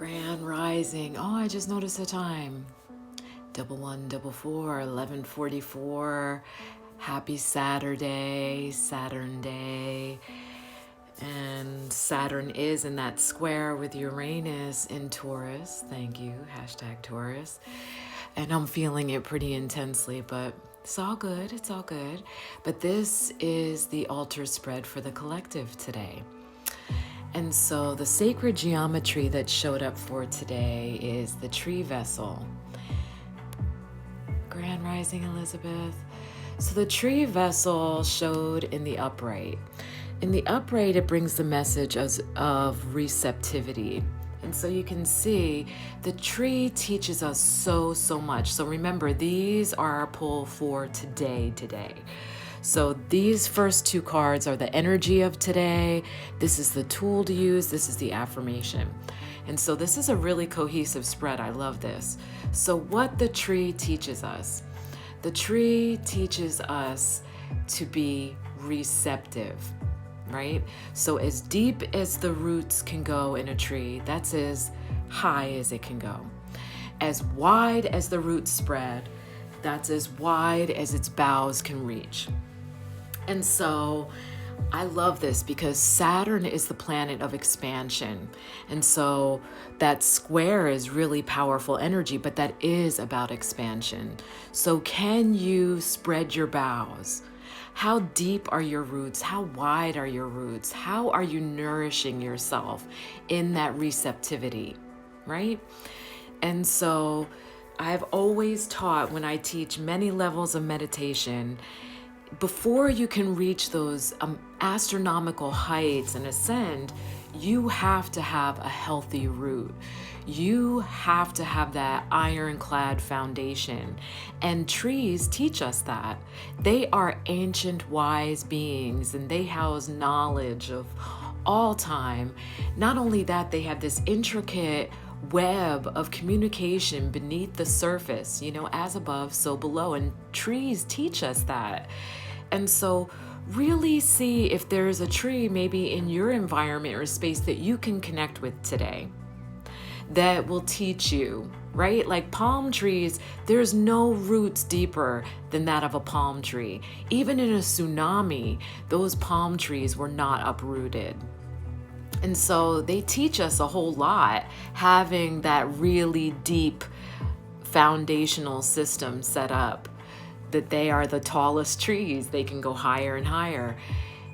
Grand Rising. Oh, I just noticed the time. 1144, 11:44. Happy Saturday, Saturn day. And Saturn is in that square with Uranus in Taurus. Thank you. Hashtag Taurus. And I'm feeling it pretty intensely, but it's all good. It's all good. But this is the altar spread for the collective today. And so the sacred geometry that showed up for today is the tree vessel. Grand Rising, Elizabeth. So the tree vessel showed in the upright. In the upright, it brings the message of receptivity. And so you can see the tree teaches us so much. So remember, these are our pull for today. So these first two cards are the energy of today. This is the tool to use. This is the affirmation. And so this is a really cohesive spread. I love this. So what the tree teaches us. The tree teaches us to be receptive, right? So as deep as the roots can go in a tree, that's as high as it can go. As wide as the roots spread, that's as wide as its boughs can reach. And so I love this because Saturn is the planet of expansion. And so that square is really powerful energy, but that is about expansion. So can you spread your boughs? How deep are your roots? How wide are your roots? How are you nourishing yourself in that receptivity, right? And so I've always taught when I teach many levels of meditation, before you can reach those astronomical heights and ascend, you have to have a healthy root. You have to have that ironclad foundation. And trees teach us that. They are ancient, wise beings, and they house knowledge of all time. Not only that, they have this intricate web of communication beneath the surface, as above, so below. And trees teach us that. And so really see if there's a tree maybe in your environment or space that you can connect with today that will teach you, right? Like palm trees, there's no roots deeper than that of a palm tree. Even in a tsunami, those palm trees were not uprooted. And so they teach us a whole lot, having that really deep foundational system set up, that they are the tallest trees. They can go higher and higher.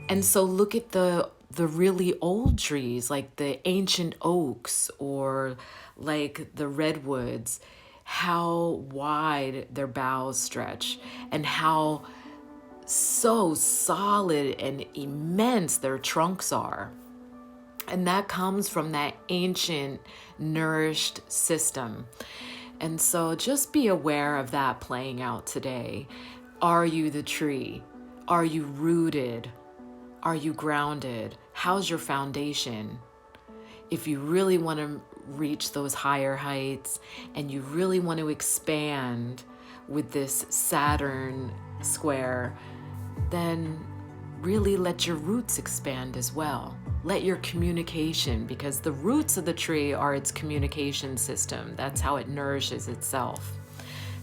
And so look at the really old trees, like the ancient oaks or like the redwoods, how wide their boughs stretch and how so solid and immense their trunks are. And that comes from that ancient, nourished system. And so just be aware of that playing out today. Are you the tree? Are you rooted? Are you grounded? How's your foundation? If you really want to reach those higher heights and you really want to expand with this Saturn square, then really let your roots expand as well. Let your communication, because the roots of the tree are its communication system. That's how it nourishes itself.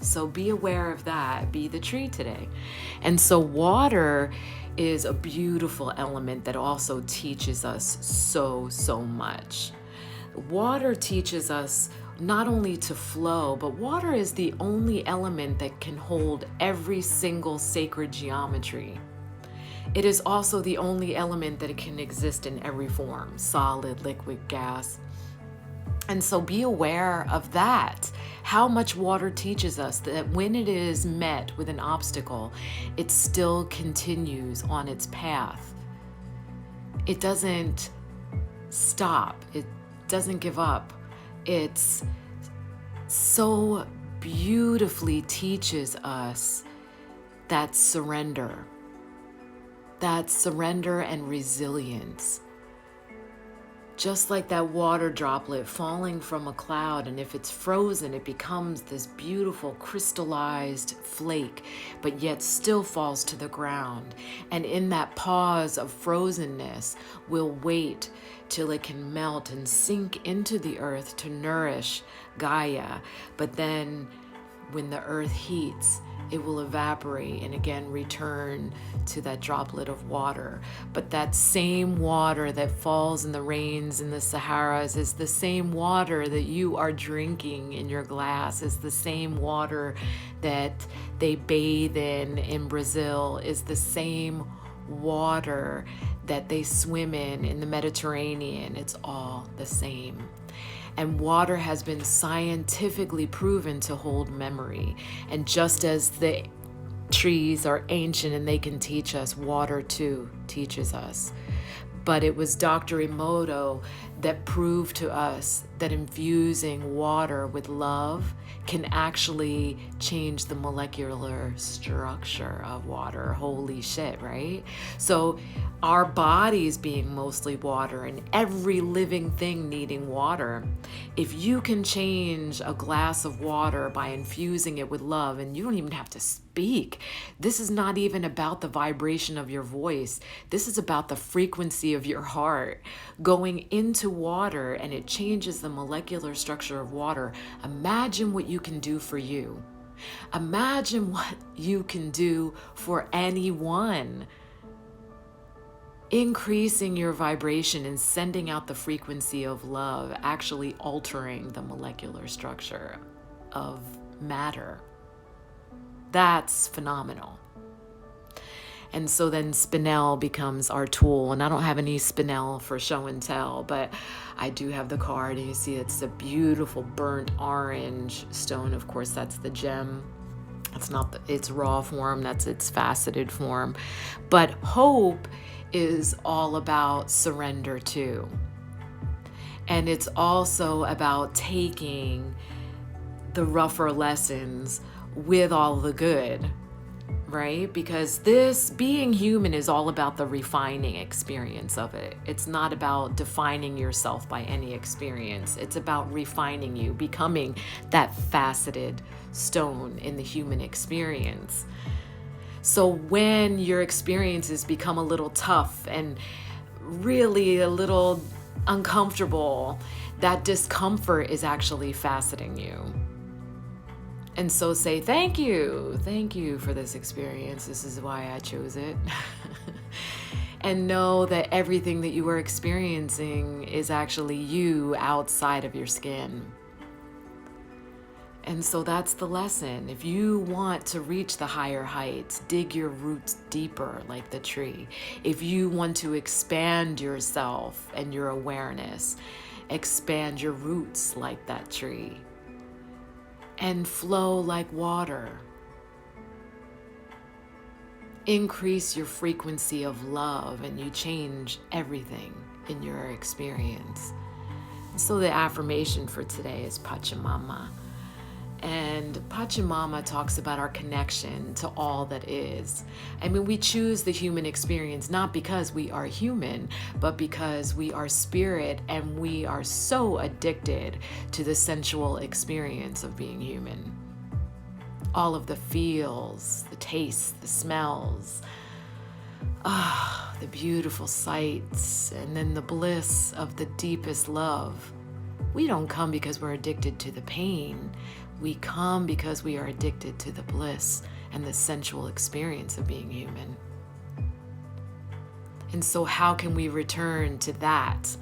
So be aware of that. Be the tree today. And so water is a beautiful element that also teaches us so much. Water teaches us not only to flow, but water is the only element that can hold every single sacred geometry. It is also the only element that it can exist in every form, solid, liquid, gas. And so be aware of that, how much water teaches us that when it is met with an obstacle, it still continues on its path. It doesn't stop. It doesn't give up. It's so beautifully teaches us that surrender and resilience. Just like that water droplet falling from a cloud, and if it's frozen, it becomes this beautiful crystallized flake, but yet still falls to the ground. And in that pause of frozenness, we'll wait till it can melt and sink into the earth to nourish Gaia. But then when the earth heats, it will evaporate and again return to that droplet of water. But that same water that falls in the rains in the Saharas is the same water that you are drinking in your glass, is the same water that they bathe in Brazil, is the same water that they swim in the Mediterranean. It's all the same. And water has been scientifically proven to hold memory. And just as the trees are ancient and they can teach us, water too teaches us. But it was Dr. Emoto that proved to us that infusing water with love can actually change the molecular structure of water. Holy shit, right? So our bodies being mostly water and every living thing needing water, if you can change a glass of water by infusing it with love, and you don't even have to speak. This is not even about the vibration of your voice. This is about the frequency of your heart going into water, and it changes the molecular structure of water. Imagine what you can do for you. Imagine what you can do for anyone. Increasing your vibration and sending out the frequency of love, actually altering the molecular structure of matter. That's phenomenal. And so then spinel becomes our tool. And I don't have any spinel for show and tell, but I do have the card. And you see it's a beautiful burnt orange stone. Of course, that's the gem. It's not its raw form, that's its faceted form. But hope is all about surrender too. And it's also about taking the rougher lessons with all the good, right? Because this being human is all about the refining experience of it. It's not about defining yourself by any experience. It's about refining you, becoming that faceted stone in the human experience. So when your experiences become a little tough and really a little uncomfortable, that discomfort is actually faceting you. And so say, thank you for this experience. This is why I chose it. And know that everything that you are experiencing is actually you outside of your skin. And so that's the lesson. If you want to reach the higher heights, dig your roots deeper like the tree. If you want to expand yourself and your awareness, expand your roots like that tree. And flow like water. Increase your frequency of love and you change everything in your experience. So the affirmation for today is Pachamama. And Pachamama talks about our connection to all that is. I mean, we choose the human experience not because we are human, but because we are spirit and we are so addicted to the sensual experience of being human. All of the feels, the tastes, the smells, the beautiful sights, and then the bliss of the deepest love. We don't come because we're addicted to the pain. We come because we are addicted to the bliss and the sensual experience of being human. And so how can we return to that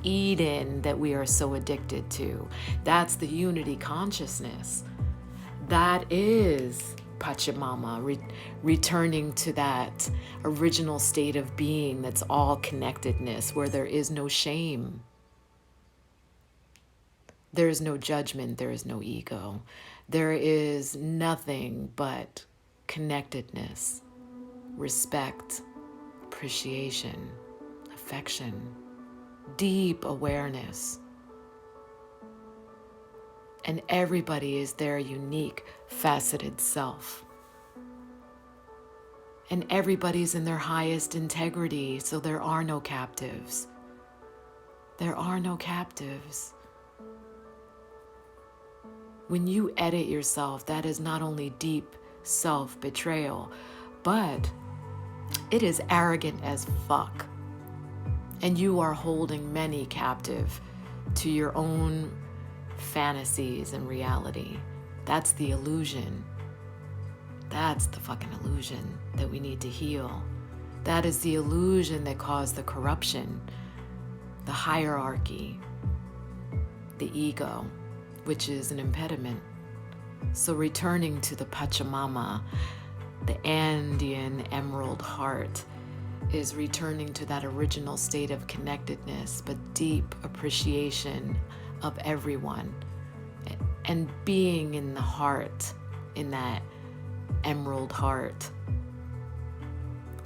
Eden that we are so addicted to? That's the unity consciousness. That is Pachamama, returning to that original state of being that's all connectedness, where there is no shame. There is no judgment, there is no ego. There is nothing but connectedness, respect, appreciation, affection, deep awareness. And everybody is their unique, faceted self. And everybody's in their highest integrity, so there are no captives. There are no captives. When you edit yourself, that is not only deep self-betrayal, but it is arrogant as fuck. And you are holding many captive to your own fantasies and reality. That's the illusion. That's the fucking illusion that we need to heal. That is the illusion that caused the corruption, the hierarchy, the ego, which is an impediment. So returning to the Pachamama, the Andean emerald heart, is returning to that original state of connectedness, but deep appreciation of everyone, and being in the heart, in that emerald heart,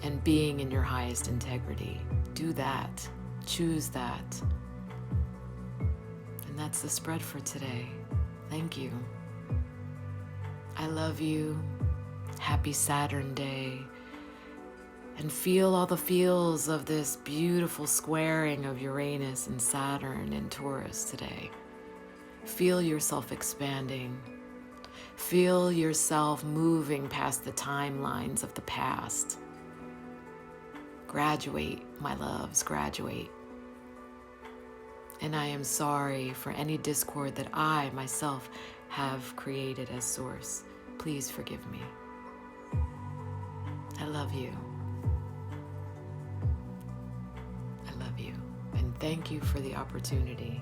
and being in your highest integrity. Do that. Choose that. And that's the spread for today. Thank you. I love you. Happy Saturn Day. And feel all the feels of this beautiful squaring of Uranus and Saturn and Taurus today. Feel yourself expanding. Feel yourself moving past the timelines of the past. Graduate, my loves, graduate. And I am sorry for any discord that I, myself, have created as source. Please forgive me. I love you. I love you. And thank you for the opportunity.